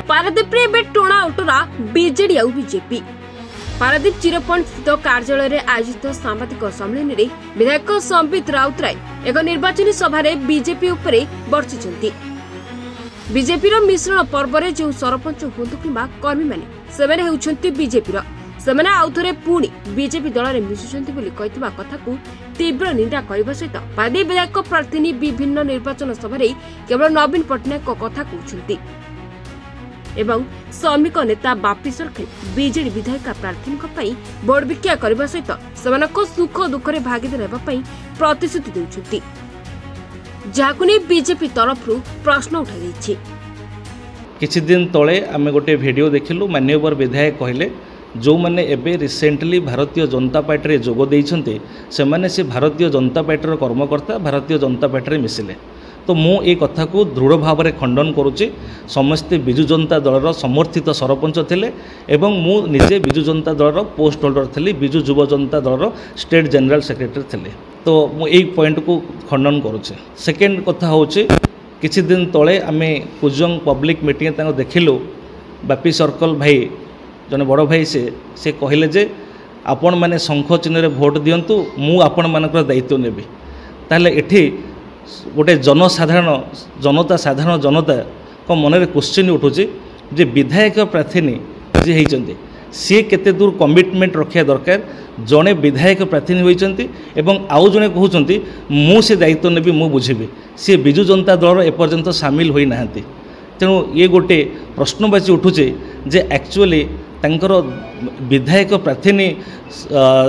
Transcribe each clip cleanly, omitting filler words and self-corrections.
पारादीप रे टोणा उटरा बीजेडी और बीजेपी। पारादीप चिरपॉइंट स्थित कार्यालय में आयोजित सांबादिक सम्मेलन में विधायक संबित राउतराय एक निर्वाचनी सभा बीजेपी उपरे बर्षिंट। बीजेपी मिश्रण पर्व में जो सरपंच हूँ कि कर्मी मैंने बीजेपी सेमाने आउथरे पुणी बीजेपी दल में मिशुंट कथा को तीव्र निंदा करने सहित पारादीप विधायक प्रार्थी विभिन्न निर्वाचन सभा केवल नवीन पट्टनायक कथा कहते एवं श्रमिक नेता बापी सरखेल बीजेडी विधायिका प्रार्थी बोर्ड भिक्षा करने सहित से सुख दुखरे भागीदार होगापी प्रतिश्रुति देउछंती, जहाकु नै बीजेपी तरफ प्रश्न उठाई। किछि दिन तले आमे गोटे वीडियो देखिलु। माननीय विधायक कहले जो मैंने एबे रिसेंटली भारतीय जनता पार्टी रे जोग देइछन्ते से माने से भारतीय जनता पार्टी रो कर्मकर्ता भारतीय जनता पार्टी रे मिसिले। तो मु ए कथा को दृढ़ भाव में खंडन करुच्ची। समस्ते बिजु जनता दलर समर्थित सरपंच थिले एवं मु निजे बिजु जनता दलर पोस्ट होल्डर थी, बिजु युव जनता दलर स्टेट जनरल सेक्रेटरी थिले। तो मु ए पॉइंट को खंडन करुच्चे। सेकेंड कथा होची किछि दिन तले आमे कुजंग पब्लिक मीटिंग तांको देखिलु। बापी सर्कल भाई जने बड़ भाई से कहले जे आपण माने शंख चिन्ह रे भोट दियंतु, मु आपण मानकर दायित्व नेबी। ताहले एठी गोटे जनता साधारण जनता को मन में क्वेश्चन उठुचे जे विधायक प्रार्थी जी होती सी केते दूर कमिटमेंट रखा दरकार। जड़े विधायक प्रार्थी होती एवं आउ जड़े कहते मु से दायित्व नेबी मु बुझेबी, सी बिजु जनता दल एपर्यंत सामिल होई नाहंती। तेणु ये गोटे प्रश्नवाची उठुचे जे एक्चुअली तांकर विधायक प्रार्थी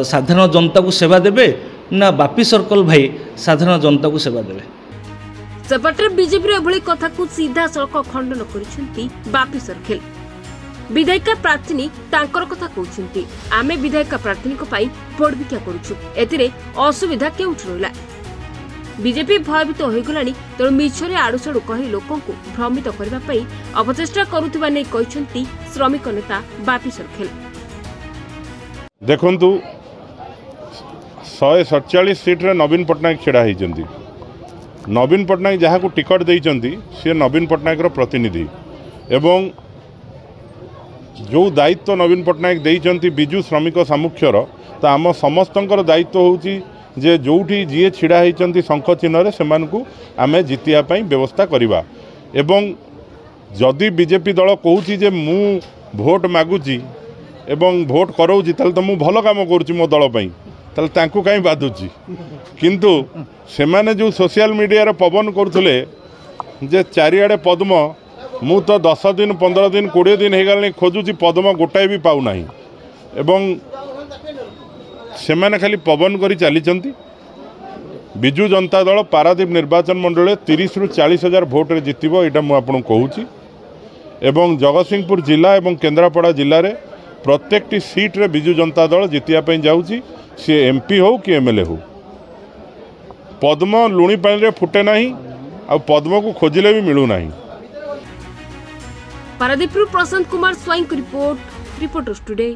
साधारण जनता को सेवा देबे ना बापी सर्कल भाई साधारण जनता को सेवा देवे। सेपटे बीजेपी एभली कथा को सीधा सड़क खंडन करिसेंती बापी सर्कल। विधायिका प्रार्थी तांकर कथा कहउछंती आमे विधायिका प्रार्थी को पाई भोट भिक्षा करूछु, एतिरे असुविधा केउठ रहला। बीजेपी भयभीत होइगलानी, तेणु मिछरे आडुसाडु कहि लोकन को भ्रमित करबा पई अपचेष्टा करुथिबा नै कहिसेंती श्रमिक नेता बापी सर्कल। देखंतु 147 सीट्रे नवीन पट्टनायक छिड़ा होती। नवीन पट्टनायक जहाँ को टिकट देइचंती सी नवीन पट्टनायक प्रतिनिधि एवं जो दायित्व नवीन पट्टनायक देइचंती बिजु श्रमिक सामुख्यर, तो आम समस्तंकर दायित्व होउची जे जोठी जी छिड़ा होती शंख चिन्ह से आमे जितिया पई व्यवस्था करिबा। एवं जदि बीजेपी दल कहूची जे मु भोट मागुची एवं भोट कराउची ताल तो मु भल काम करूची मो दल पई, ताल तांकु कहीं बाधुची। किंतु सेमाने जो सोशल मीडिया रे पवन करथुले जे चारिआडे पद्म, मु तो 10 दिन 15 दिन 20 दिन हो गलानी खोजुची पद्म गोटाए भी पाउ नाही। एवं सेमाने खाली पवन करी चलीचंती। बिजु जनता दल पारादीप निर्वाचन मंडल 30 रु 40 हजार भोट रे जितिबो, एटा मु आपन कहूची। एवं जगतसिंहपुर जिला एवं केन्द्रापड़ा जिले में प्रत्येक सीट रे बिजु जनता दल जितिया पई जाउची, सी एमपी हो कि एमएलए हो। पद्म लुणी पानी रे फुटे नहीं, आ पद्म को खोजिले भी मिलू नहीं। पारादीप प्रशांत कुमार स्वाई रिपोर्ट, रिपोर्टर्स टुडे।